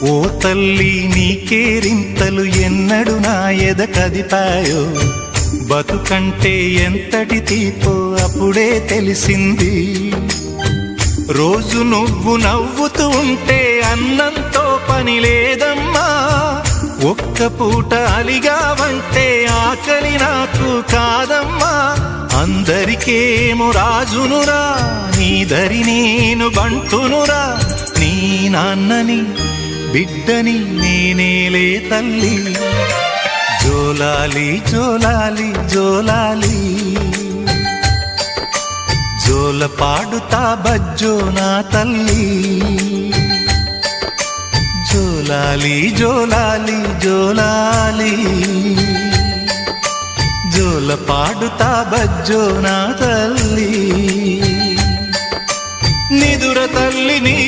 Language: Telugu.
ఓ తల్లి నీకేరింతలు ఎన్నడు నా ఎద కదిపాయో, బతుకంటే ఎంతటి తీపో అప్పుడే తెలిసింది. రోజు నువ్వు నవ్వుతూ ఉంటే అన్నంతో పని లేదమ్మా, ఒక్క పూట అలిగావంటే ఆకలి నాకు కాదమ్మా. అందరికేమో రాజునురా, నీ దరి నేను బంటునురా, నీ నాన్నని బిడ్డని నేనేలే తల్లి. జోలాలి జోలాలి జోలాలి, జోల పాడుతా బజ్జో నా తల్లి. జోలాలి జోలాలి జోలాలి, జోల పాడుతా బజ్జో నా తల్లి. నిదుర తల్లి నీ